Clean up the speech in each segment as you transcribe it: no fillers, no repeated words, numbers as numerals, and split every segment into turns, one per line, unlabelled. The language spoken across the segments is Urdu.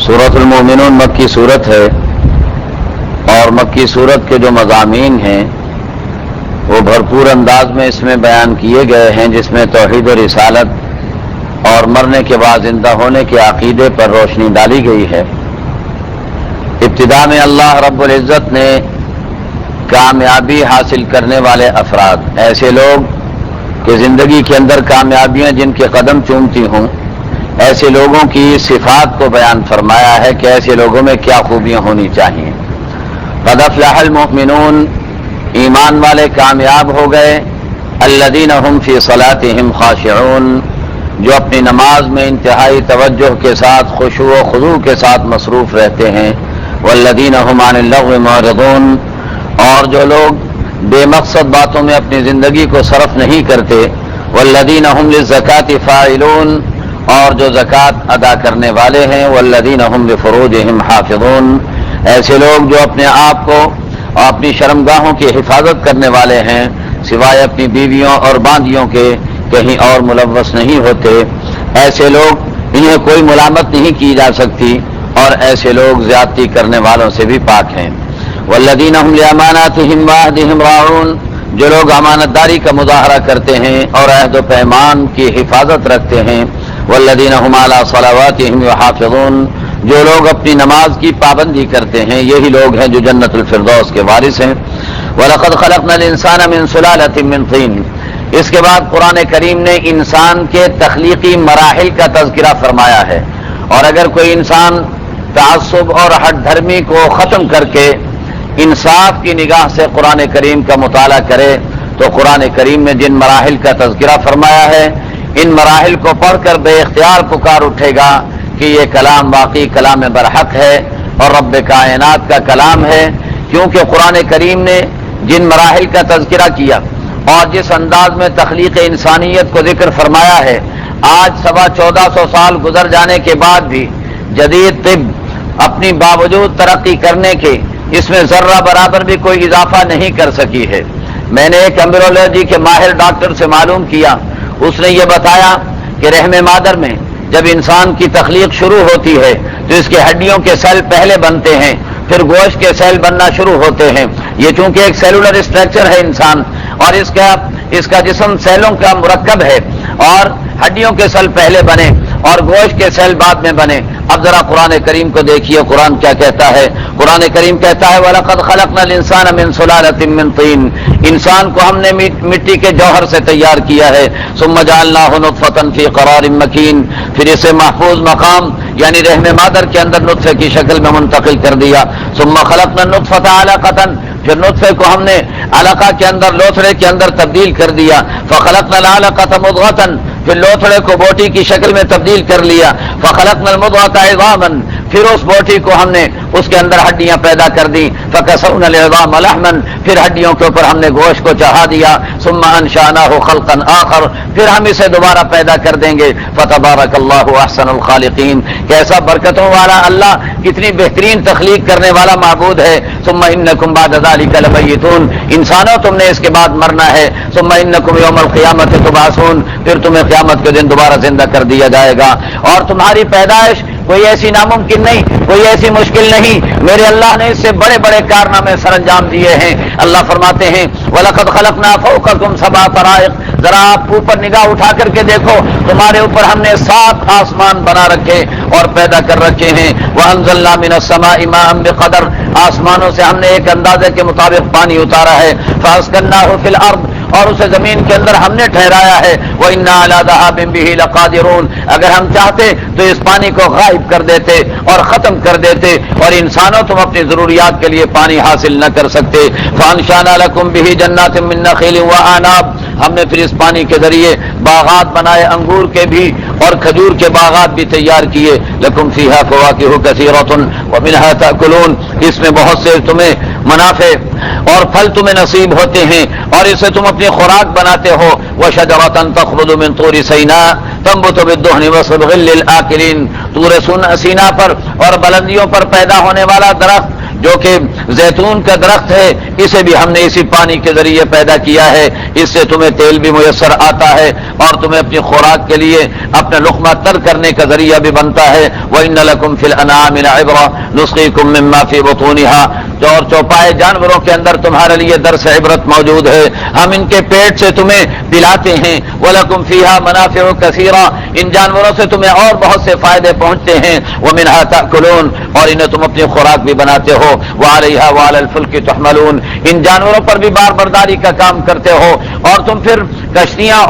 سورۃ المؤمنون مکی صورت ہے اور مکی صورت کے جو مضامین ہیں وہ بھرپور انداز میں اس میں بیان کیے گئے ہیں، جس میں توحید و رسالت اور مرنے کے بعد زندہ ہونے کے عقیدے پر روشنی ڈالی گئی ہے۔ ابتدا میں اللہ رب العزت نے کامیابی حاصل کرنے والے افراد، ایسے لوگ کہ زندگی کے اندر کامیابیاں جن کے قدم چومتی ہوں، ایسے لوگوں کی صفات کو بیان فرمایا ہے کہ ایسے لوگوں میں کیا خوبیاں ہونی چاہیے۔ قد افلح المؤمنون، ایمان والے کامیاب ہو گئے، الذین هم فی صلاتهم خاشعون، جو اپنی نماز میں انتہائی توجہ کے ساتھ خشوع و خضوع کے ساتھ مصروف رہتے ہیں، والذین هم عن اللغو معرضون، اور جو لوگ بے مقصد باتوں میں اپنی زندگی کو صرف نہیں کرتے، والذین هم للزکاة فاعلون، اور جو زکوٰۃ ادا کرنے والے ہیں، والذین هم لفروجهم حافظون، ایسے لوگ جو اپنے آپ کو اور اپنی شرمگاہوں کی حفاظت کرنے والے ہیں، سوائے اپنی بیویوں اور باندیوں کے کہیں اور ملوث نہیں ہوتے، ایسے لوگ انہیں کوئی ملامت نہیں کی جا سکتی، اور ایسے لوگ زیادتی کرنے والوں سے بھی پاک ہیں۔ والذین هم لاماناتهم وعهدهم راعون، جو لوگ امانت داری کا مظاہرہ کرتے ہیں اور عہد و پیمان کی حفاظت رکھتے ہیں، والذین هم علی صلواتهم یحافظون، جو لوگ اپنی نماز کی پابندی کرتے ہیں، یہی لوگ ہیں جو جنت الفردوس کے وارث ہیں۔ وَلَقَدْ خَلَقْنَا الْإِنسَانَ مِنْ سُلَالَةٍ مِّن طِينٍ، اس کے بعد قرآن کریم نے انسان کے تخلیقی مراحل کا تذکرہ فرمایا ہے، اور اگر کوئی انسان تعصب اور ہٹ دھرمی کو ختم کر کے انصاف کی نگاہ سے قرآن کریم کا مطالعہ کرے تو قرآن کریم نے جن مراحل کا تذکرہ فرمایا ہے، ان مراحل کو پڑھ کر بے اختیار پکار اٹھے گا کہ یہ کلام واقعی کلام برحق ہے اور رب کائنات کا کلام ہے، کیونکہ قرآن کریم نے جن مراحل کا تذکرہ کیا اور جس انداز میں تخلیق انسانیت کو ذکر فرمایا ہے، آج 1450 سال گزر جانے کے بعد بھی جدید طب اپنی باوجود ترقی کرنے کے اس میں ذرہ برابر بھی کوئی اضافہ نہیں کر سکی ہے۔ میں نے ایک ایمبریولوجی کے ماہر ڈاکٹر سے معلوم کیا، اس نے یہ بتایا کہ رحم مادر میں جب انسان کی تخلیق شروع ہوتی ہے تو اس کے ہڈیوں کے سیل پہلے بنتے ہیں، پھر گوشت کے سیل بننا شروع ہوتے ہیں۔ یہ چونکہ ایک سیلولر اسٹرکچر ہے انسان، اور اس کا جسم سیلوں کا مرکب ہے، اور ہڈیوں کے سیل پہلے بنے اور گوشت کے سیل بعد میں بنے۔ اب ذرا قرآن کریم کو دیکھیے، قرآن کیا کہتا ہے؟ قرآن کریم کہتا ہے وَلَقَدْ خَلَقْنَا الْإِنسَانَ مِنْ سُلَالَةٍ مِّن طِينٍ، انسان کو ہم نے مٹی کے جوہر سے تیار کیا ہے، ثُمَّ جَعَلْنَاهُ نُطْفَةً فِي قَرَارٍ مَّكِينٍ، پھر اسے محفوظ مقام یعنی رحم مادر کے اندر نطفے کی شکل میں منتقل کر دیا، ثُمَّ خَلَقْنَا النُّطْفَةَ عَلَقَةً، پھر نطفے کو ہم نے علقہ کے اندر، لوتھڑے کے اندر تبدیل کر دیا، فَخَلَقْنَا الْعَلَقَةَ مُضْغَةً، پھر لوتھڑے کو بوٹی کی شکل میں تبدیل کر لیا، فَخَلَقْنَا الْمُضْغَةَ عِظَامًا، پھر اس بوٹی کو ہم نے اس کے اندر ہڈیاں پیدا کر دی، فَكَسَوْنَا الْعِظَامَ لَحْمًا، پھر ہڈیوں کے اوپر ہم نے گوشت کو چڑھا دیا، ثُمَّ أَنشَأْنَاهُ خَلْقًا آخر، پھر ہم اسے دوبارہ پیدا کر دیں گے، فَتَبَارَكَ اللَّهُ أَحْسَنُ الْخَالِقِينَ، کیسا برکتوں والا اللہ، کتنی بہترین تخلیق کرنے والا معبود ہے۔ ثُمَّ إِنَّكُمْ بَعْدَ ذَلِكَ لَمَيِّتُونَ، انسانوں تم نے اس کے بعد مرنا ہے، ثُمَّ إِنَّكُمْ يَوْمَ الْقِيَامَةِ تُبْعَثُونَ، پھر تمہیں قیامت کے دن دوبارہ زندہ کر دیا جائے گا، اور تمہاری پیدائش کوئی ایسی ناممکن نہیں، کوئی ایسی مشکل نہیں، میرے اللہ نے اس سے بڑے بڑے کارنامے سر انجام دیے ہیں۔ اللہ فرماتے ہیں وَلَقَدْ خَلَقْنَا فَوْقَكُمْ سَبْعَ طَرَائِقَ، ذرا آپ اوپر نگاہ اٹھا کر کے دیکھو، تمہارے اوپر ہم نے 7 آسمان بنا رکھے اور پیدا کر رکھے ہیں، وَأَنزَلْنَا مِنَ السَّمَاءِ مَاءً بِقَدَرٍ، آسمانوں سے ہم نے ایک اندازے کے مطابق پانی اتارا ہے، فَأَسْكَنَّاهُ فِي الْأَرْضِ، اور اسے زمین کے اندر ہم نے ٹھہرایا ہے، وَإِنَّا عَلَىٰ ذَهَابٍ بِهِ لَقَادِرُونَ، اگر ہم چاہتے تو اس پانی کو غائب کر دیتے اور ختم کر دیتے، اور انسانوں تم اپنی ضروریات کے لیے پانی حاصل نہ کر سکتے۔ فَأَنشَأْنَا لَكُمْ بِهِ جَنَّاتٍ مِّن نَخِيلٍ وَأَعْنَابٍ، ہم نے پھر اس پانی کے ذریعے باغات بنائے، انگور کے بھی اور کھجور کے باغات بھی تیار کیے، لَكُمْ فِيهَا فَوَاكِهُ كَثِيرَةٌ وَمِنْهَا تَأْكُلُونَ، اس میں بہت سے تمہیں منافع اور پھل تمہیں نصیب ہوتے ہیں اور اسے تم اپنی خوراک بناتے ہو۔ وَشَجَرَةً تَخْرُجُ مِن طُورِ سِينَاءَ تَنبُتُ بِالدُّهْنِ وَصِبْغٍ لِّلْآكِلِينَ، طور سینا پر اور بلندیوں پر پیدا ہونے والا درخت جو کہ زیتون کا درخت ہے اسے بھی ہم نے اسی پانی کے ذریعے پیدا کیا ہے، اس سے تمہیں تیل بھی میسر آتا ہے اور تمہیں اپنی خوراک کے لیے اپنا لقمہ تر کرنے کا ذریعہ بھی بنتا ہے۔ وَإِنَّ لَكُمْ فِي الْأَنْعَامِ لَعِبْرَةً نُسْقِيكُم مِّمَّا فِي بُطُونِهَا، اور چوپائے جانوروں کے اندر تمہارے لیے درس عبرت موجود ہے، ہم ان کے پیٹ سے تمہیں پلاتے ہیں۔ وَلَكُمْ فِيهَا مَنَافِعُ كَثِيرَةٌ، ان جانوروں سے تمہیں اور بہت سے فائدے پہنچتے ہیں۔ وَمِنْهَا تَأْكُلُونَ، اور انہیں تم اپنی خوراک بھی بناتے ہو۔ وَعَلَيْهَا وَعَلَى الْفُلْكِ تُحْمَلُونَ، ان جانوروں پر بھی بار برداری کا کام کرتے ہو اور تم پھر کشتیاں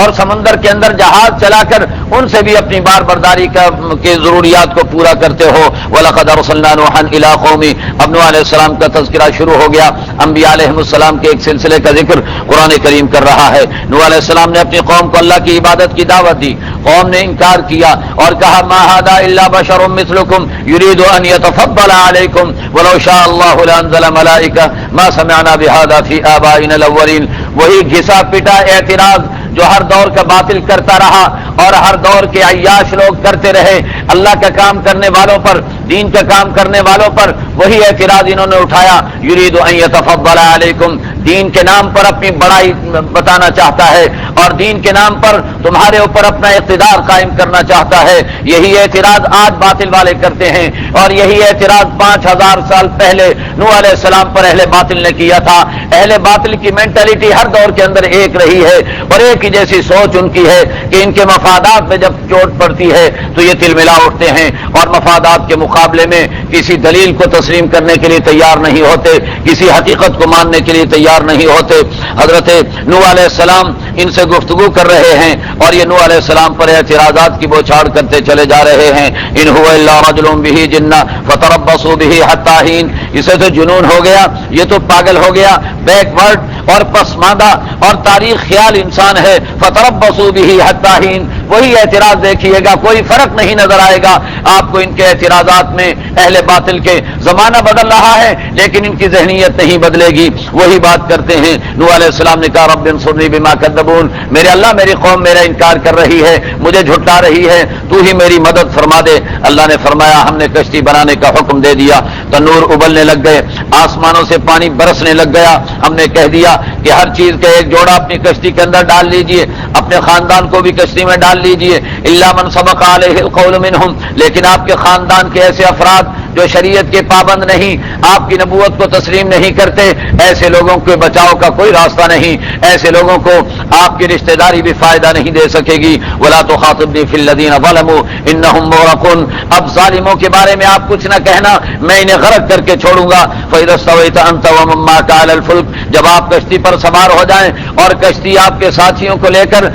اور سمندر کے اندر جہاز چلا کر ان سے بھی اپنی بار برداری کے ضروریات کو پورا کرتے ہو۔ وَلَقَدْ أَرْسَلْنَا نُوحًا إِلَىٰ قَوْمِهِ، اب نوح علیہ السلام کا تذکرہ شروع ہو گیا، انبیاء علیہ السلام کے ایک سلسلے کا ذکر قرآن کریم کر رہا ہے۔ نوح علیہ السلام نے اپنی قوم کو اللہ کی عبادت کی دعوت دی، قوم نے انکار کیا اور کہا ما هذا إلا بشر مثلكم يريد أن يتفضل عليكم ولو شاء الله لأنزل ملائكة ما سمعنا بهذا في آبائنا الأولين، وہی گھسا پٹا اعتراض جو ہر دور کا باطل کرتا رہا اور ہر دور کے عیاش لوگ کرتے رہے اللہ کا کام کرنے والوں پر، دین کا کام کرنے والوں پر، وہی اعتراض انہوں نے اٹھایا۔ یرید ان یتفضل علیکم، دین کے نام پر اپنی بڑائی بتانا چاہتا ہے اور دین کے نام پر تمہارے اوپر اپنا اقتدار قائم کرنا چاہتا ہے۔ یہی اعتراض آج باطل والے کرتے ہیں اور یہی اعتراض 5000 سال پہلے نوح علیہ السلام پر اہل باطل نے کیا تھا۔ اہل باطل کی مینٹلٹی ہر دور کے اندر ایک رہی ہے اور ایک ہی جیسی سوچ ان کی ہے کہ ان کے مفادات میں جب چوٹ پڑتی ہے تو یہ تلملا اٹھتے ہیں اور مفادات کے مقابلے میں کسی دلیل کو تسلیم کرنے کے لیے تیار نہیں ہوتے، کسی حقیقت کو ماننے کے لیے تیار نہیں ہوتے۔ حضرت نوح علیہ السلام ان سے گفتگو کر رہے ہیں اور یہ نوح علیہ السلام پر اعتراضات کی بوچھاڑ کرتے چلے جا رہے ہیں۔ ان هو الا رجل به جنہ فتربصوا به حتى حين، اسے تو جنون ہو گیا، یہ تو پاگل ہو گیا، بیک ورڈ اور پسماندہ اور تاریخ خیال انسان ہے۔ فتربصوا به حتى حين، وہی اعتراض دیکھیے گا، کوئی فرق نہیں نظر آئے گا آپ کو ان کے اعتراضات میں۔ اہل باطل کے زمانہ بدل رہا ہے لیکن ان کی ذہنیت نہیں بدلے گی، وہی بات کرتے ہیں۔ نوح علیہ السلام نے کہا رب انصرنی بما کذبون، میرے اللہ میری قوم میرا انکار کر رہی ہے، مجھے جھٹلا رہی ہے، تو ہی میری مدد فرما دے۔ اللہ نے فرمایا ہم نے کشتی بنانے کا حکم دے دیا، تنور ابلنے لگ گئے، آسمانوں سے پانی برسنے لگ گیا۔ ہم نے کہہ دیا کہ ہر چیز کا ایک جوڑا اپنی کشتی کے اندر ڈال لیجئے، اپنے خاندان کو بھی کشتی میں ڈال لیجئے۔ الا من سبق علیہ القول منہم، لیکن آپ کے خاندان کے ایسے افراد جو شریعت کے پابند نہیں، آپ کی نبوت کو تسلیم نہیں کرتے، ایسے لوگوں کے بچاؤ کا کوئی راستہ نہیں، ایسے لوگوں کو آپ کی رشتہ داری بھی فائدہ نہیں دے سکے گی۔ ولا تخاطبنی فی الذین ظلموا انہم مغرقون، اب ظالموں کے بارے میں آپ کچھ نہ کہنا، میں انہیں غرق کر کے چھوڑوں گا۔ فاذا استویت انت ومن معک علی الفلک، جب آپ کشتی پر سوار ہو جائیں اور کشتی آپ کے ساتھیوں کو لے کر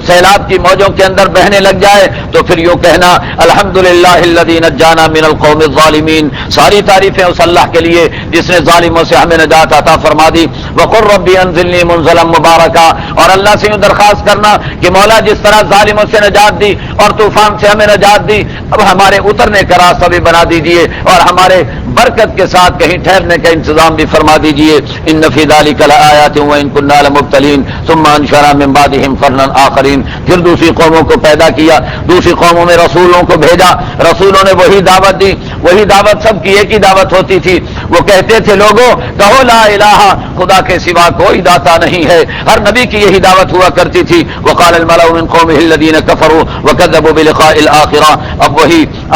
سیلاب کی موجوں کے اندر بہنے لگ جائے تو پھر یوں کہنا الحمدللہ الذی نجانا من القوم الظالمین، ساری تعریفیں اس اللہ کے لیے جس نے ظالموں سے ہمیں نجات عطا فرما دی۔ وقل ربی انزلنی منزلا مبارکا، اور اللہ سے یوں درخواست کرنا کہ مولا جس طرح ظالموں سے نجات دی اور طوفان سے ہمیں نجات دی، اب ہمارے اترنے کا راستہ بھی بنا دیجئے اور ہمارے برکت کے ساتھ کہیں ٹھہرنے کا انتظام بھی فرما دیجئے۔ ان فی ذلک لآیات وان کنا لمبتلین ثم انشأنا من بعدهم قرنا آخرین، پھر دوسری قوموں کو پیدا کیا، دوسری قوموں میں رسولوں کو بھیجا، رسولوں نے وہی دعوت دی، وہی دعوت سب کی ایک ہی دعوت ہوتی تھی، وہ کہتے تھے لوگوں کہو لا الہ، خدا کے سوا کوئی داتا نہیں ہے، ہر نبی کی یہی دعوت ہوا کرتی تھی۔ وقال الملأ من قومه الذين كفروا وكذبوا بلقاء الآخرة،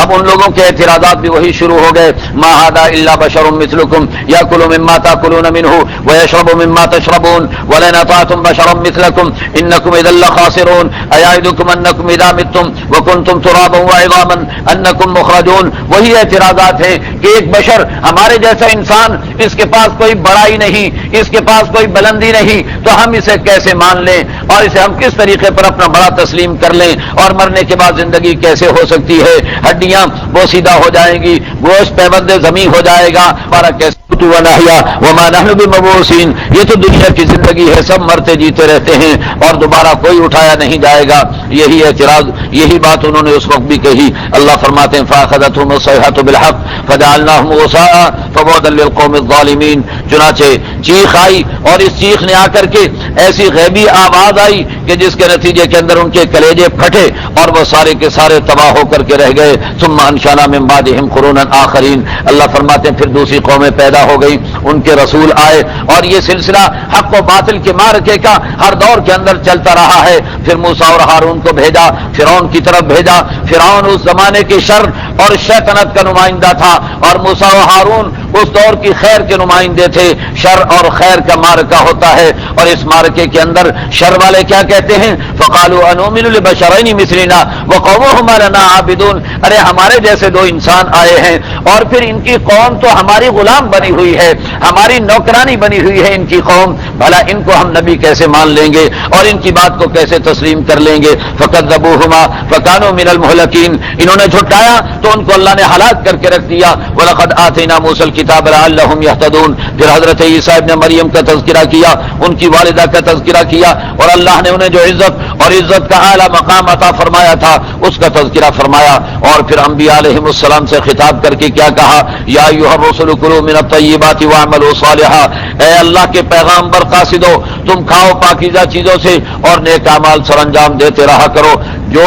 اب ان لوگوں کے اعتراضات بھی وہی شروع ہو گئے۔ ما هذا الا بشر مثلكم يأكل مما تأكلون منه ويشرب مما تشربون ولئن أطعتم بشرا مثلكم إنكم إذا لخاسرون أيعدكم أنكم إذا متم وكنتم ترابا وعظاما أنكم مخرجون، وہی اعتراضات ہیں کہ ایک بشر ہمارے جیسا انسان، اس کے پاس کوئی بڑائی نہیں، اس کے پاس کوئی بلندی نہیں، تو ہم اسے کیسے مان لیں اور اسے ہم کس طریقے پر اپنا بڑا تسلیم کر لیں، اور مرنے کے بعد زندگی کیسے ہو سکتی ہے، ہڈیاں بوسیدہ ہو جائیں گی، گوشت پیوند زمین ہو جائے گا، ہمارا کیسے ونحیا وما نحن بمبعوثین، یہ تو دنیا کی زندگی ہے، سب مرتے جیتے رہتے ہیں اور دوبارہ کوئی اٹھایا نہیں جائے گا۔ یہی اعتراض، یہی بات انہوں نے اس وقت بھی کہی۔ اللہ فرماتے ہیں فاخذتهم الصیحۃ بالحق فجعلناهم غثاء فبعدا للقوم الظالمین، چنانچہ چیخ آئی اور اس چیخ نے آ کر کے ایسی غیبی آواز آئی کہ جس کے نتیجے کے اندر ان کے کلیجے پھٹے اور وہ سارے کے سارے تباہ ہو کر کے رہ گئے. ثم انشأنا من بعدهم قرونا آخرین. اللہ فرماتے ہیں پھر دوسری قومیں پیدا ہو گئی, ان کے رسول آئے اور یہ سلسلہ حق و باطل کے معرکے کا ہر دور کے اندر چلتا رہا ہے. پھر موسیٰ اور ہارون کو بھیجا, فرعون کی طرف بھیجا. فرعون اس زمانے کے شر اور شیطنت کا نمائندہ تھا اور موسیٰ و ہارون اس دور کی خیر کے نمائندے تھے. شر اور خیر کا معرکہ ہوتا ہے اور اس معرکے کے اندر شر والے کیا کہتے ہیں؟ فقالوا انؤمن لبشرین مثلنا وقومهما لنا عابدون. ارے ہمارے جیسے دو انسان آئے ہیں اور پھر ان کی قوم تو ہماری غلام بنی ہوئی ہے, ہماری نوکرانی بنی ہوئی ہے ان کی قوم, بھلا ان کو ہم نبی کیسے مان لیں گے اور ان کی بات کو کیسے تسلیم کر لیں گے؟ فکذبوهما فكانوا من المهلكين. انہوں نے جھٹلایا تو ان کو اللہ نے ہلاک کر کے رکھ دیا. ولقد آتینا موسى الكتاب لعلهم يهتدون. پھر حضرت عیسیٰ ابن مریم کا تذکرہ کیا, ان کی والدہ کا تذکرہ کیا اور اللہ نے انہیں جو عزت اور عزت کا اعلیٰ مقام عطا فرمایا تھا اس کا تذکرہ فرمایا. اور پھر انبیاء علیہم السلام سے خطاب کر کے کیا کہا؟ یا ایھا الرسل کلوا من الطیبات واعملوا صالحا. اے اللہ کے پیغامبر قاصدو, تم کھاؤ پاکیزہ چیزوں سے اور نیک اعمال سر انجام دیتے رہا کرو. جو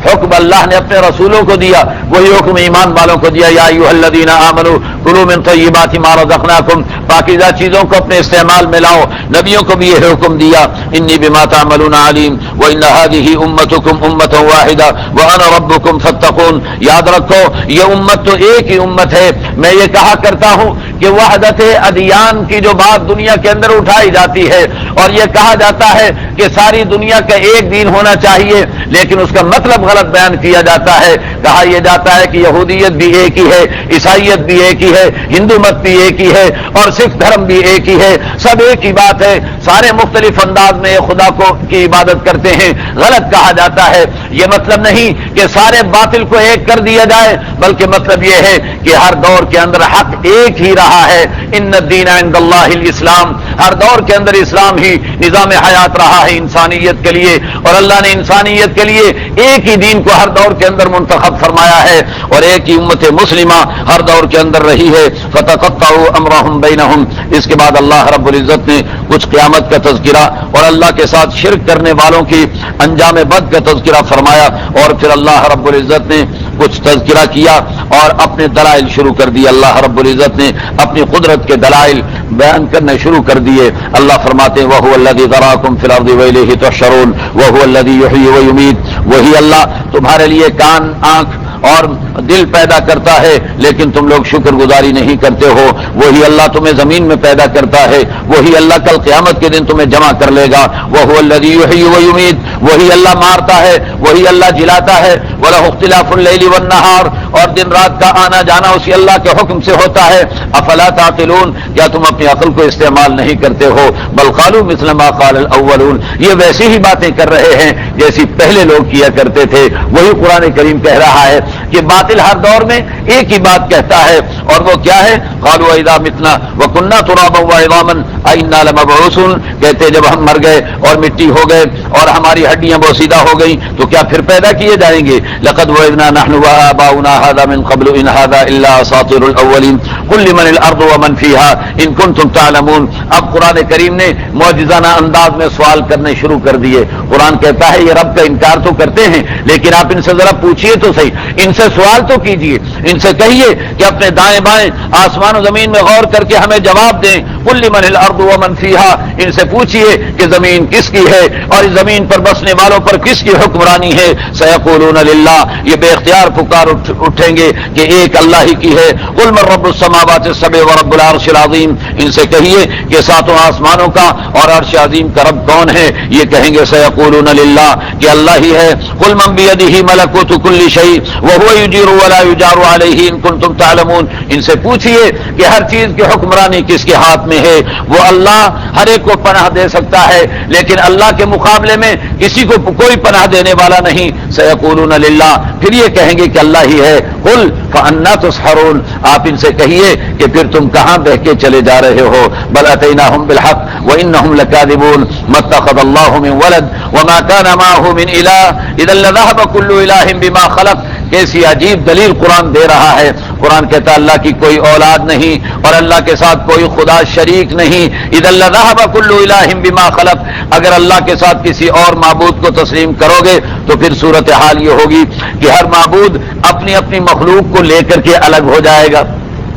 حکم اللہ نے اپنے رسولوں کو دیا وہی حکم ایمان والوں کو دیا. یا ایھا الذین آمنوا کلوا من طیبات ما رزقناکم. پاکیزہ چیزوں کو اپنے استعمال میں لاؤ. نبیوں کو بھی یہ حکم دیا. انی بما تعملون علیم وان هذه امتکم امۃ واحدہ وانا ربکم فاتقون. یاد رکھو یہ امت تو ایک ہی امت ہے. میں یہ کہا کرتا ہوں کہ وحدت ادیان کی جو بات دنیا کے اندر اٹھائی جاتی ہے اور یہ کہا جاتا ہے کہ ساری دنیا کا ایک دین ہونا چاہیے, لیکن اس کا مطلب غلط بیان کیا جاتا ہے. کہا یہ جاتا ہے کہ یہودیت بھی ایک ہی ہے, عیسائیت بھی ایک ہی ہے, ہندو مت بھی ایک ہی ہے اور سکھ دھرم بھی ایک ہی ہے. سب ایک ہی بات ہے, سارے مختلف انداز میں خدا کو کی عبادت کرتے ہیں. غلط کہا جاتا ہے. یہ مطلب نہیں کہ سارے باطل کو ایک کر دیا جائے, بلکہ مطلب یہ ہے کہ ہر دور کے اندر حق ایک ہی رہا ہے. ان الدین عند اللہ الاسلام. ہر دور کے اندر اسلام ہی نظام حیات رہا ہے انسانیت کے لیے, اور اللہ نے انسانیت کے لیے ایک ہی دین کو ہر دور کے اندر منتخب فرمایا ہے اور ایک ہی امت مسلمہ ہر دور کے اندر رہی ہے. فتقطعوا امرهم بینہم. اس کے بعد اللہ رب العزت نے کچھ قیامت کا تذکرہ اور اللہ کے ساتھ شرک کرنے والوں کی انجام بد کا تذکرہ فرمایا, اور پھر اللہ رب العزت نے کچھ تذکرہ کیا اور اپنے دلائل شروع کر دیے. اللہ رب العزت نے اپنی قدرت کے دلائل بیان کرنے شروع کر دیے. اللہ فرماتے ہیں وَهُوَ الَّذِي ذَرَاكُمْ فِي الْأَرْضِ وَإِلَيْهِ تُحْشَرُونَ وَهُوَ الَّذِي يُحْيِي وَيُمِيتُ. وہی اللہ تمہارے لیے کان, آنکھ اور دل پیدا کرتا ہے لیکن تم لوگ شکر گزاری نہیں کرتے ہو. وہی اللہ تمہیں زمین میں پیدا کرتا ہے, وہی اللہ کل قیامت کے دن تمہیں جمع کر لے گا. وَهُوَ الَّذِي يُحْيِي وَيُمِيتُ. وہی اللہ مارتا ہے, وہی اللہ جلاتا ہے. وَلَهُ اخْتِلَافُ اللَّيْلِ وَالنَّهَارِ. اور دن رات کا آنا جانا اسی اللہ کے حکم سے ہوتا ہے. افلا تعقلون. کیا تم اپنی عقل کو استعمال نہیں کرتے ہو؟ بل قالوا مثل ما قال الاولون. یہ ویسی ہی باتیں کر رہے ہیں جیسی پہلے لوگ کیا کرتے تھے. وہی قرآن کریم کہہ رہا ہے کہ باطل ہر دور میں ایک ہی بات کہتا ہے, اور وہ کیا ہے؟ قالوا اذا متنا وكنا ترابا وعظاما ائنا لمبعوثون. کہتے جب ہم مر گئے اور مٹی ہو گئے اور ہماری ہڈیاں بوسیدہ ہو گئیں تو کیا پھر پیدا کیے جائیں گے؟ لقد وعدنا نحن وآباؤنا هذا من قبل ان هذا الا اساطير الاولين قل لمن الارض ومن فيها ان كنتم تعلمون. اب قرآن کریم نے معجزانہ انداز میں سوال کرنے شروع کر دیے. قرآن کہتا ہے یہ رب کا انکار تو کرتے ہیں لیکن آپ ان سے ذرا پوچھئے تو صحیح, ان سے سوال تو کیجئے, ان سے کہیے کہ اپنے دائیں بائیں آسمان و زمین میں غور کر کے ہمیں جواب دیں. قل لمن الارض ومن فيها. ان سے پوچھئے کہ زمین کس کی ہے اور اس زمین پر بسنے والوں پر کس کی حکمرانی ہے. سيقولون لله. یہ بے اختیار پکار اٹھیں گے کہ ایک اللہ ہی کی ہے. قل من رب السماوات السبع ورب العرش العظیم. ان سے کہیے کہ ساتوں آسمانوں کا اور عرش عظیم کا رب کون ہے؟ یہ کہیں گے سيقولون لله کہ اللہ ہی ہے. قل من بيده ملكوت كل شيء وهو يجير ولا يجار عليه ان كنتم تعلمون. ان سے پوچھئے کہ ہر چیز کی حکمرانی کس کے ہاتھ میں ہے. وہ اللہ ہر ایک کو پناہ دے سکتا ہے لیکن اللہ کے مقابلے میں کسی کو کوئی پناہ دینے والا نہیں. سيقولون لله. پھر یہ کہیں گے کہ اللہ ہی ہے. قل فأنا تسحرون. آپ ان سے کہیے کہ پھر تم کہاں بہ کے چلے جا رہے ہو. بل اتيناهم بالحق وانهم لكاذبون. ما اتخذ الله من ولد وما كان معه من اله اذا لذهب كل اله بما خلق. کیسی عجیب دلیل قرآن دے رہا ہے. قرآن کہتا ہے اللہ کی کوئی اولاد نہیں اور اللہ کے ساتھ کوئی خدا شریک نہیں. اذا لذهب كل اله بما خلق. اگر اللہ کے ساتھ کسی اور معبود کو تسلیم کرو گے تو پھر صورتحال یہ ہوگی کہ ہر معبود اپنی اپنی مخلوق کو لے کر کے الگ ہو جائے گا.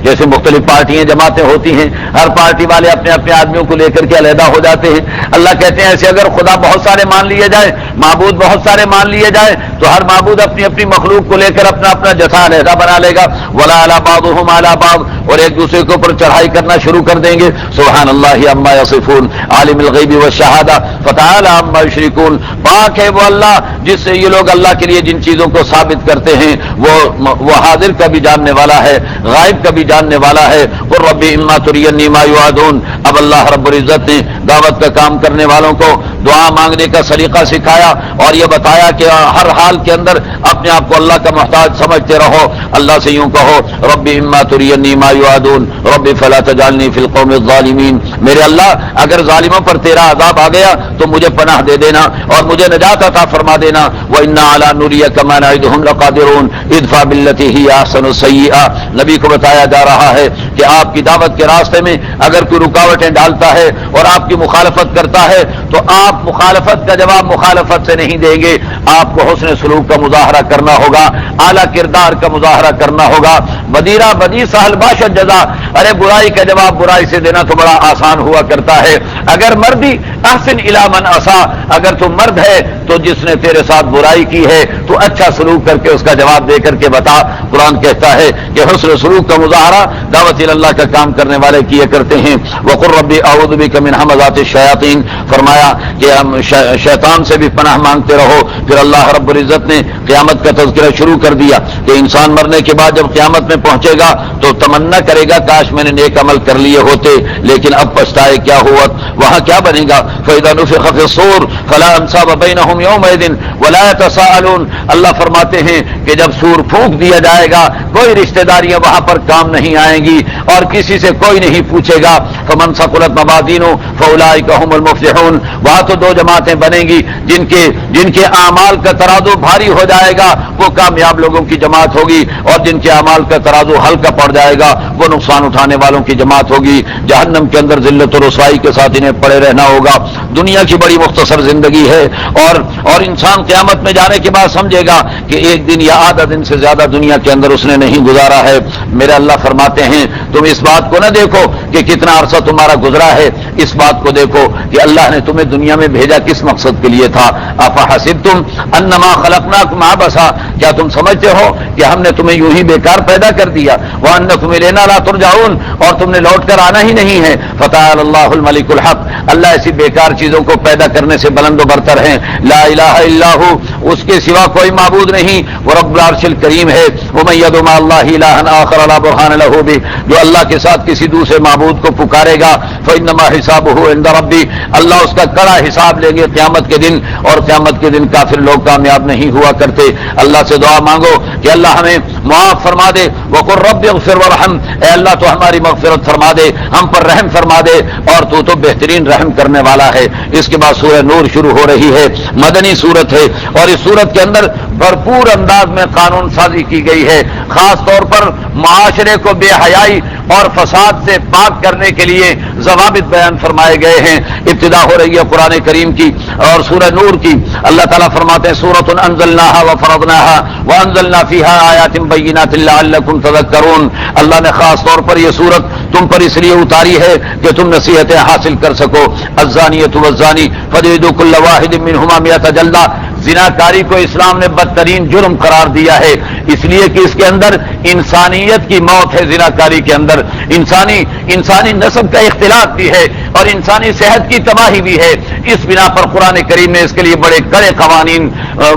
جیسے مختلف پارٹیاں جماعتیں ہوتی ہیں، ہر پارٹی والے اپنے اپنے آدمیوں کو لے کر کے علیحدہ ہو جاتے ہیں. اللہ کہتے ہیں ایسے اگر خدا بہت سارے مان لیے جائے، معبود بہت سارے مان لیے جائے، تو ہر معبود اپنی اپنی مخلوق کو لے کر اپنا اپنا جتھا علیحدہ بنا لے گا. ولا علی بعضهم علی بعض، اور ایک دوسرے کے اوپر چڑھائی کرنا شروع کر دیں گے. سبحان اللہ عما یصفون عالم الغیب والشہادہ فتعالی عما یشرکون. پاک ہے وہ اللہ جس سے یہ لوگ اللہ کے لیے جن چیزوں کو ثابت کرتے ہیں وہ حاضر کا بھی جاننے والا ہے، غائب کا بھی جاننے والا ہے. اور رب اما ترینی ما یوعدون. اب اللہ رب العزت نے دعوت کا کام کرنے والوں کو دعا مانگنے کا سلیقہ سکھایا اور یہ بتایا کہ ہر حال کے اندر اپنے آپ کو اللہ کا محتاج سمجھتے رہو. اللہ سے یوں کہو رب اما ترینی ما یوعدون رب فلا تجعلنی فی القوم الظالمین. میرے اللہ اگر ظالموں پر تیرا عذاب آ گیا تو مجھے پناہ دے دینا اور مجھے نجات عطا فرما دینا. وَإِنَّا عَلَىٰ نُرِيَكَ مَا نَعِدُهُمْ لَقَادِرُونَ ادْفَعْ بِالَّتِي هِيَ أَحْسَنُ السَّيِّئَةَ. نبی کو بتایا جا رہا ہے کہ آپ کی دعوت کے راستے میں اگر کوئی رکاوٹیں ڈالتا ہے اور آپ کی مخالفت کرتا ہے تو آپ مخالفت کا جواب مخالفت سے نہیں دیں گے. آپ کو حسن سلوک کا مظاہرہ کرنا ہوگا، اعلیٰ کردار کا مظاہرہ کرنا ہوگا. بدیرہ بدی سہل باشد جزا. ارے برائی کا جواب برائی سے دینا تو بڑا آسان ہوا کرتا ہے. اگر مردی احسن الی من اساء، اگر تو مرد ہے تو جس نے تیرے ساتھ برائی کی ہے تو اچھا سلوک کر کے اس کا جواب دے کر کے بتا. قرآن کہتا ہے کہ حسن سلوک کا مظاہرہ دعوت اللہ کا کام کرنے والے کیے کرتے ہیں. وقل رب اعوذ بک من ہمزات الشیاطین. فرمایا کہ ہم شیطان سے بھی پناہ مانگتے رہو. پھر اللہ رب العزت نے قیامت کا تذکرہ شروع کر دیا کہ انسان مرنے کے بعد جب قیامت میں پہنچے گا تو تمنا کرے گا کاش میں نے نیک عمل کر لیے ہوتے، لیکن اب پچھتائے کیا ہوا. وہاں کیا بنے گا؟ فَإِذَا نُفِخَ فِي الصُّورِ فَلَا أَنْسَابَ بَيْنَهُمْ يَوْمَئِذٍ وَلَا يَتَسَاءَلُونَ. اللہ فرماتے ہیں کہ جب سور پھونک دیا جائے گا کوئی رشتہ داریاں وہاں پر کام نہیں آئیں گی اور کسی سے کوئی نہیں پوچھے گا. فَمَنْ ثَقُلَتْ مَوَازِينُهُ فَأُولَٰئِكَ هُمُ الْمُفْلِحُونَ. وہاں تو دو جماعتیں بنیں گی جن کے اعمال کا ترازو بھاری ہو جائے گا وہ کامیاب لوگوں کی جماعت ہوگی، اور جن کے اعمال کا ترازو ہلکا پڑ جائے گا وہ نقصان اٹھانے والوں کی جماعت ہوگی. جہنم کے اندر ذلت و رسوائی کے ساتھ انہیں پڑے رہنا ہوگا. دنیا کی بڑی مختصر زندگی ہے اور انسان قیامت میں جانے کے بعد سمجھے گا کہ ایک دن یا آدھا دن سے زیادہ دنیا کے اندر اس نے نہیں گزارا ہے. میرے اللہ فرماتے ہیں تم اس بات کو نہ دیکھو کہ کتنا عرصہ تمہارا گزرا ہے، اس بات کو دیکھو کہ اللہ نے تمہیں دنیا میں بھیجا کس مقصد کے لیے تھا. افحسبتم انما خلقناکم عبثا. کیا تم سمجھتے ہو کہ ہم نے تمہیں یوں ہی بیکار پیدا کر دیا؟ وانکم الینا لا ترجعون. اور تم نے لوٹ کر آنا ہی نہیں ہے. فتعالی اللہ الملک الحق. اللہ ایسی بیکار چیزوں کو پیدا کرنے سے بلند و برتر ہیں. لا الہ الا ہو، اس کے سوا کوئی معبود نہیں. وہ رب العرش الکریم ہے. ومن يدع مع الله الها آخر لا برهان له به. جو اللہ کے ساتھ کسی دوسرے معبود کو پکارے گا فانما حسابه عند ربی. اللہ اس کا کڑا حساب لیں گے قیامت کے دن، اور قیامت کے دن کافر لوگ کامیاب نہیں ہوا کرتے. اللہ سے دعا مانگو کہ اللہ ہمیں معاف فرما دے. وقل رب اغفر وارحم. اے اللہ تو ہماری مغفرت فرما دے، ہم پر رحم فرما دے، اور تو بہترین رحم کرنے والا ہے. اس کے بعد سورہ نور شروع ہو رہی ہے. مدنی سورت ہے اور اس سورت کے اندر بھرپور انداز میں قانون سازی کی گئی ہے. خاص طور پر معاشرے کو بے حیائی اور فساد سے پاک کرنے کے لیے ضوابط بیان فرمائے گئے ہیں. ابتدا ہو رہی ہے قرآن کریم کی اور سورہ نور کی. اللہ تعالیٰ فرماتے ہیں سورۃ انزلناها وفرضناها وانزلنا فيها آیات بینات لعلکم تذکرون. اللہ نے خاص طور پر یہ سورت تم پر اس لیے اتاری ہے کہ تم نصیحتیں حاصل کر سکو. الزانیۃ والزانی فجلدوا کل واحد منہما 100 جلدہ. زناکاری کو اسلام نے بدترین جرم قرار دیا ہے اس لیے کہ اس کے اندر انسانیت کی موت ہے. زناکاری کے اندر انسانی نسب کا اختلاط بھی ہے اور انسانی صحت کی تباہی بھی ہے. اس بنا پر قرآن کریم نے اس کے لیے بڑے کڑے قوانین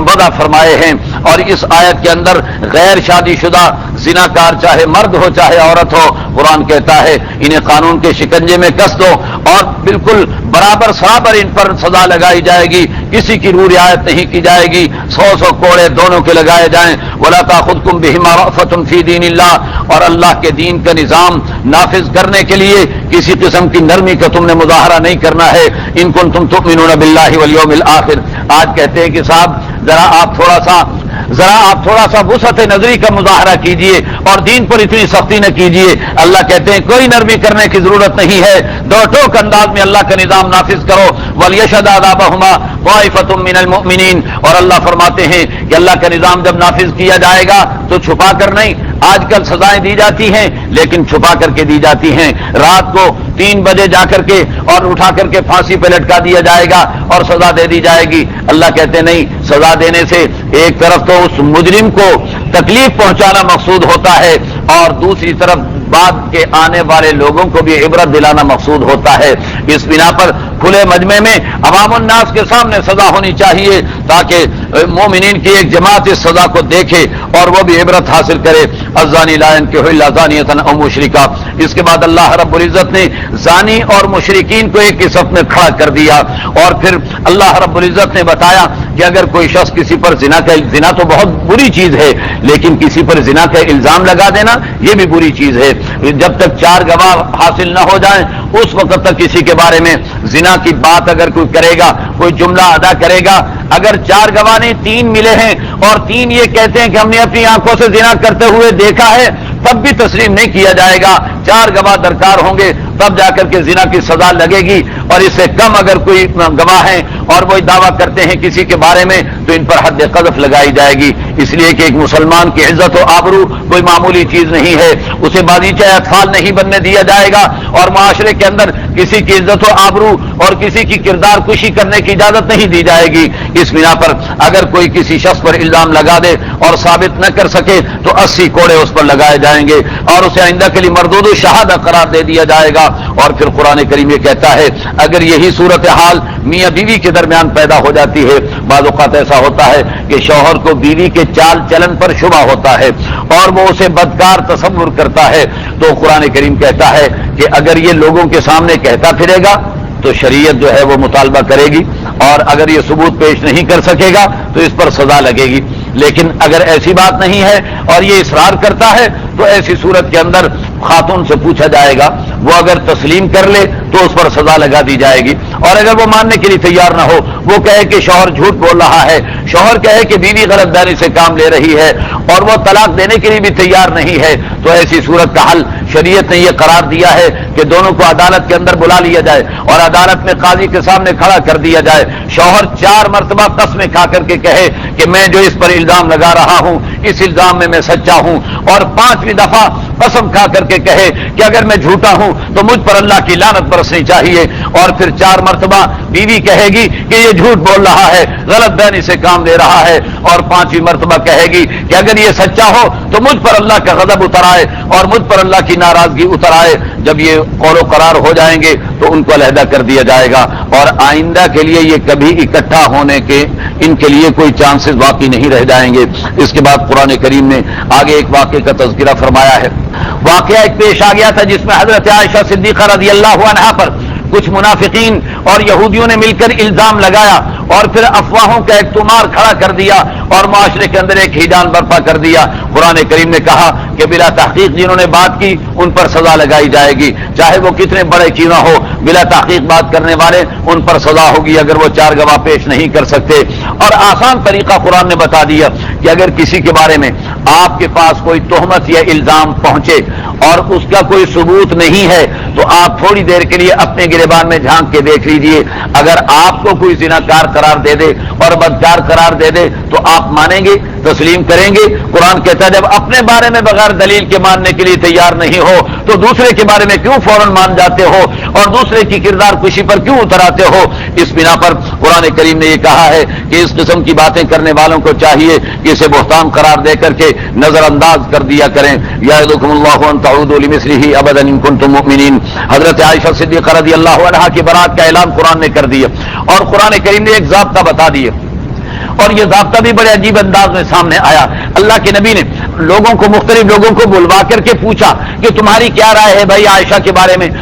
وضع فرمائے ہیں. اور اس آیت کے اندر غیر شادی شدہ زناکار چاہے مرد ہو چاہے عورت ہو، قرآن کہتا ہے انہیں قانون کے شکنجے میں کس دو اور بالکل برابر ان پر سزا لگائی جائے گی. کسی کی روح رعایت نہیں کی جائے گی. 100 کوڑے دونوں کے لگائے جائیں. ولا تاخذکم بہما رأفۃ فی دین اللہ. اور اللہ کے دین کا نظام نافذ کرنے کے لیے کسی قسم کی نرمی کا تم نے مظاہرہ نہیں کرنا ہے. ان کنتم تؤمنون باللہ والیوم الآخر. آج کہتے ہیں کہ صاحب ذرا آپ تھوڑا سا ذرا آپ تھوڑا سا وسعت نظری کا مظاہرہ کیجئے اور دین پر اتنی سختی نہ کیجئے. اللہ کہتے ہیں کوئی نرمی کرنے کی ضرورت نہیں ہے, دو ٹوک انداز میں اللہ کا نظام نافذ کرو. وَلْيَشْهَدْ عَذَابَهُمَا طَائِفَةٌ مِّنَ الْمُؤْمِنِينَ. اور اللہ فرماتے ہیں کہ اللہ کا نظام جب نافذ کیا جائے گا تو چھپا کر نہیں. آج کل سزائیں دی جاتی ہیں لیکن چھپا کر کے دی جاتی ہیں. رات کو 3 بجے جا کر کے اور اٹھا کر کے پھانسی پہ لٹکا دیا جائے گا اور سزا دے دی جائے گی. اللہ کہتے نہیں, سزا دینے سے ایک طرف تو اس مجرم کو تکلیف پہنچانا مقصود ہوتا ہے اور دوسری طرف بعد کے آنے والے لوگوں کو بھی عبرت دلانا مقصود ہوتا ہے. اس بنا پر کھلے مجمع میں عوام الناس کے سامنے سزا ہونی چاہیے تاکہ مومنین کی ایک جماعت اس سزا کو دیکھے اور وہ بھی عبرت حاصل کرے. الزانی لا ينكح الا زانیۃ او مشرکا. اس کے بعد اللہ رب العزت نے زانی اور مشرکین کو ایک ہی صف میں کھڑا کر دیا اور پھر اللہ رب العزت نے بتایا کہ اگر کوئی شخص کسی پر زنا تو بہت بری چیز ہے لیکن کسی پر زنا کا الزام لگا دینا یہ بھی بری چیز ہے. جب تک 4 گواہ حاصل نہ ہو جائیں اس وقت تک کسی کے بارے میں زنا کی بات اگر کوئی کرے گا, کوئی جملہ ادا کرے گا, اگر 4 گواہ نے 3 ملے ہیں اور 3 یہ کہتے ہیں کہ ہم نے اپنی آنکھوں سے زنا کرتے ہوئے دیکھا ہے, تب بھی تسلیم نہیں کیا جائے گا. 4 گواہ درکار ہوں گے تب جا کر کے زنا کی سزا لگے گی. اور اس سے کم اگر کوئی گواہ ہیں اور وہ دعویٰ کرتے ہیں کسی کے بارے میں تو ان پر حد قذف لگائی جائے گی. اس لیے کہ ایک مسلمان کی عزت و آبرو کوئی معمولی چیز نہیں ہے, اسے باغیچہ اطفال نہیں بننے دیا جائے گا اور معاشرے کے اندر کسی کی عزت و آبرو اور کسی کی کردار کشی کرنے کی اجازت نہیں دی جائے گی. اس بنا پر اگر کوئی کسی شخص پر الزام لگا دے اور ثابت نہ کر سکے تو 80 کوڑے اس پر لگائے جائیں گے اور اسے آئندہ کے لیے مردود الشہادہ قرار دے دیا جائے گا. اور پھر قرآن کریم یہ کہتا ہے اگر یہی صورتحال میاں بیوی کے درمیان پیدا ہو جاتی ہے, بعض اوقات ایسا ہوتا ہے کہ شوہر کو بیوی کے چال چلن پر شبہ ہوتا ہے اور وہ اسے بدکار تصور کرتا ہے, تو قرآن کریم کہتا ہے کہ اگر یہ لوگوں کے سامنے کہتا پھرے گا تو شریعت جو ہے وہ مطالبہ کرے گی اور اگر یہ ثبوت پیش نہیں کر سکے گا تو اس پر سزا لگے گی. لیکن اگر ایسی بات نہیں ہے اور یہ اصرار کرتا ہے تو ایسی صورت کے اندر خاتون سے پوچھا جائے گا, وہ اگر تسلیم کر لے تو اس پر سزا لگا دی جائے گی. اور اگر وہ ماننے کے لیے تیار نہ ہو, وہ کہے کہ شوہر جھوٹ بول رہا ہے, شوہر کہے کہ بیوی غلط داری سے کام لے رہی ہے اور وہ طلاق دینے کے لیے بھی تیار نہیں ہے, تو ایسی صورت کا حل شریعت نے یہ قرار دیا ہے کہ دونوں کو عدالت کے اندر بلا لیا جائے اور عدالت میں قاضی کے سامنے کھڑا کر دیا جائے. شوہر 4 مرتبہ قسمیں کھا کر کے کہے کہ میں جو اس پر الزام لگا رہا ہوں اس الزام میں سچا ہوں, اور 5ویں دفعہ قسم کھا کر کے کہے کہ اگر میں جھوٹا ہوں تو مجھ پر اللہ کی لعنت برسنی چاہیے. اور پھر 4 مرتبہ بیوی کہے گی کہ یہ جھوٹ بول رہا ہے, غلط بیانی سے کام لے رہا ہے, اور 5ویں مرتبہ کہے گی کہ اگر یہ سچا ہو تو مجھ پر اللہ کا غضب اتر آئے اور مجھ پر اللہ کی ناراضگی اتر آئے. جب یہ قول و قرار ہو جائیں گے تو ان کو علیحدہ کر دیا جائے گا اور آئندہ کے لیے یہ کبھی اکٹھا ہونے کے ان کے لیے کوئی چانسز باقی نہیں رہ جائیں گے. اس کے بعد قرآن کریم نے آگے ایک واقعے کا تذکرہ فرمایا ہے. واقعہ ایک پیش آ گیا تھا جس میں حضرت عائشہ صدیقہ رضی اللہ عنہا پر کچھ منافقین اور یہودیوں نے مل کر الزام لگایا اور پھر افواہوں کا ایک تمار کھڑا کر دیا اور معاشرے کے اندر ایک ہیجان برپا کر دیا. قرآن کریم نے کہا کہ بلا تحقیق جنہوں نے بات کی ان پر سزا لگائی جائے گی, چاہے وہ کتنے بڑے کیوں نہ ہو. بلا تحقیق بات کرنے والے ان پر سزا ہوگی اگر وہ 4 گواہ پیش نہیں کر سکتے. اور آسان طریقہ قرآن نے بتا دیا کہ اگر کسی کے بارے میں آپ کے پاس کوئی تہمت یا الزام پہنچے اور اس کا کوئی ثبوت نہیں ہے تو آپ تھوڑی دیر کے لیے اپنے گریبان میں جھانک کے دیکھ لیجئے. اگر آپ کو کوئی زناکار قرار دے دے اور بدکار قرار دے دے تو آپ مانیں گے, تسلیم کریں گے. قرآن کہتا ہے جب اپنے بارے میں بغیر دلیل کے ماننے کے لیے تیار نہیں ہو تو دوسرے کے بارے میں کیوں فوراً مان جاتے ہو اور دوسرے کی کردار کشی پر کیوں اتراتے ہو. اس بنا پر قرآن کریم نے یہ کہا ہے کہ اس قسم کی باتیں کرنے والوں کو چاہیے کہ اسے بہتان قرار دے کر کے نظر انداز کر دیا کریں. یعظکم اللہ ان تعودوا لمثلہ ابدا ان کنتم مؤمنین. حضرت عائشہ صدیقہ رضی اللہ عنہا کی برات کا اعلان قرآن نے کر دیا اور قرآن کریم نے ایک ضابطہ بتا دیا اور یہ ضابطہ بھی بڑے عجیب انداز میں سامنے آیا. اللہ کے نبی نے مختلف لوگوں کو بلوا کر کے پوچھا کہ تمہاری کیا رائے ہے بھائی عائشہ کے بارے میں.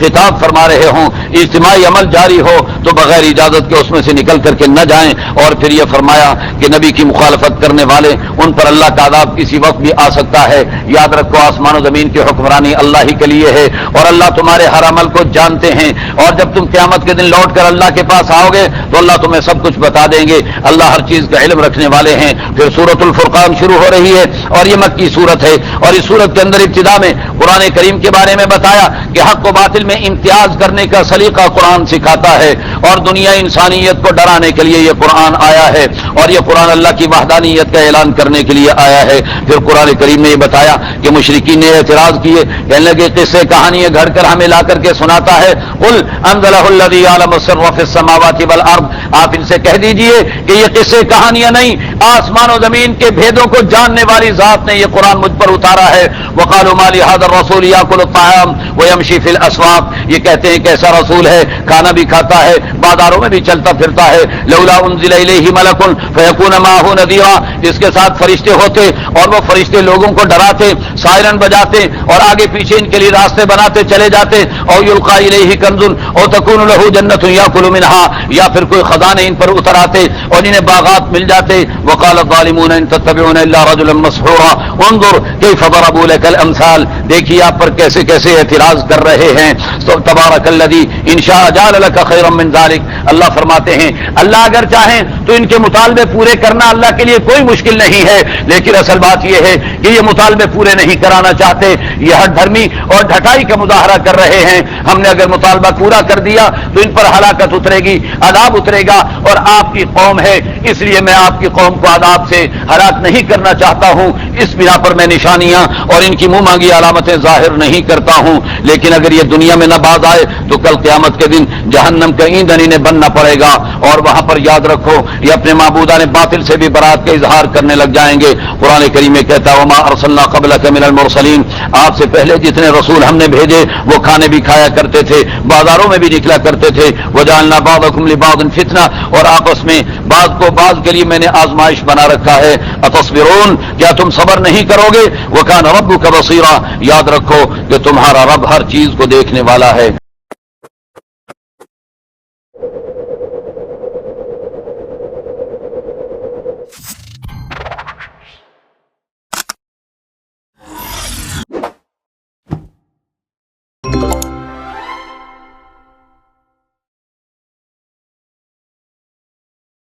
خطاب فرما رہے ہوں، اجتماعی عمل جاری ہو تو بغیر اجازت کے اس میں سے نکل کر کے نہ جائیں۔ اور پھر یہ فرمایا کہ نبی کی مخالفت کرنے والے ان پر اللہ کا عذاب کسی وقت بھی آ سکتا ہے۔ یاد رکھو آسمان و زمین کی حکمرانی اللہ ہی کے لیے ہے اور اللہ تمہارے ہر عمل کو جانتے ہیں، اور جب تم قیامت کے دن لوٹ کر اللہ کے پاس آؤ گے تو اللہ تمہیں سب کچھ بتا دیں گے، اللہ ہر چیز کا علم رکھنے والے ہیں۔ پھر سورۃ الفرقان شروع ہو رہی ہے اور یہ مکی سورت ہے، اور اس سورت کے اندر ابتدا میں قرآن کریم کے بارے میں بتایا کہ حق و باطل میں امتیاز کرنے کا سلیقہ قرآن سکھاتا ہے، اور دنیا انسانیت کو ڈرانے کے لیے یہ قرآن آیا ہے، اور یہ قرآن اللہ کی وحدانیت کا اعلان کرنے کے لیے آیا ہے۔ پھر قرآن کریم نے یہ بتایا کہ مشرکین نے اعتراض کیے، کہنے لگے قصے کہانیاں گھڑ کر ہمیں لا کر کے سناتا ہے، قل انزلہ الذی یعلم السر فی السماوات والارض، آپ ان سے کہہ دیجئے کہ یہ قصے کہانیاں نہیں، آسمان و زمین کے بھیدوں کو جاننے والی ذات نے یہ قرآن مجھ پر اتارا ہے۔ وقالوا ما لهذا الرسول یاکل الطعام ویمشی فی الاسواق، یہ کہتے ہیں کیسا رسول ہے، کھانا بھی کھاتا ہے، بازاروں میں بھی چلتا پھرتا ہے۔ لولا انزل الیہ ملک فیکون معه نذیرا، اس کے ساتھ فرشتے ہوتے اور وہ فرشتے لوگوں کو ڈراتے، سائرن بجاتے اور آگے پیچھے ان کے لیے راستے بناتے چلے جاتے، او یلقى الیہ کنز او تکون له جنۃ یاکل منها، یا پھر کوئی خزانے ان پر اتر آتے اور انہیں باغات مل جاتے۔ وقال الظالمون ان تتبعون الا رجلا مسحورا انظر کیف ضربوا لك الامثال، دیکھیے آپ پر کیسے کیسے اعتراض کر رہے ہیں۔ تبارک الذی ان شاء جعل لك خیرا من ذلك، اللہ فرماتے ہیں اللہ اگر چاہیں تو ان کے مطالبے پورے کرنا اللہ کے لیے کوئی مشکل نہیں ہے، لیکن اصل بات یہ ہے کہ یہ مطالبے پورے نہیں کرانا چاہتے، یہ ہٹ دھرمی اور ڈھٹائی کا مظاہرہ کر رہے ہیں۔ ہم نے اگر مطالبہ پورا کر دیا تو ان پر ہلاکت اترے گی، عذاب اترے گا، اور آپ کی قوم ہے اس لیے میں آپ کی قوم کو عذاب سے ہلاک نہیں کرنا چاہتا ہوں، اس بنا پر میں نشانیاں اور ان کی منہ مانگی علامتیں ظاہر نہیں کرتا ہوں۔ لیکن اگر یہ دنیا میں نہ باز آئے تو کل قیامت کے دن جہنم کا ایندھن انہیں بننا پڑے گا، اور وہاں پر یاد رکھو یہ اپنے معبودان باطل سے بھی برات کا اظہار کرنے لگ جائیں گے۔ قرآن کریم میں کہتا ہے وما ارسلنا قبلک من المرسلین، آپ سے پہلے جتنے رسول ہم نے بھیجے وہ کھانے بھی کھایا کرتے تھے، بازاروں میں بھی نکلا کرتے تھے۔ وجعلنا بعضکم لبعض فتنہ، اور آپس میں بعض کو بعض کے لیے میں نے آزمائش بنا رکھا ہے۔ اتصبرون، کیا تم صبر نہیں کرو گے؟ وکان ربک بصیرا، یاد رکھو کہ تمہارا رب ہر چیز کو دیکھنے والا ہے۔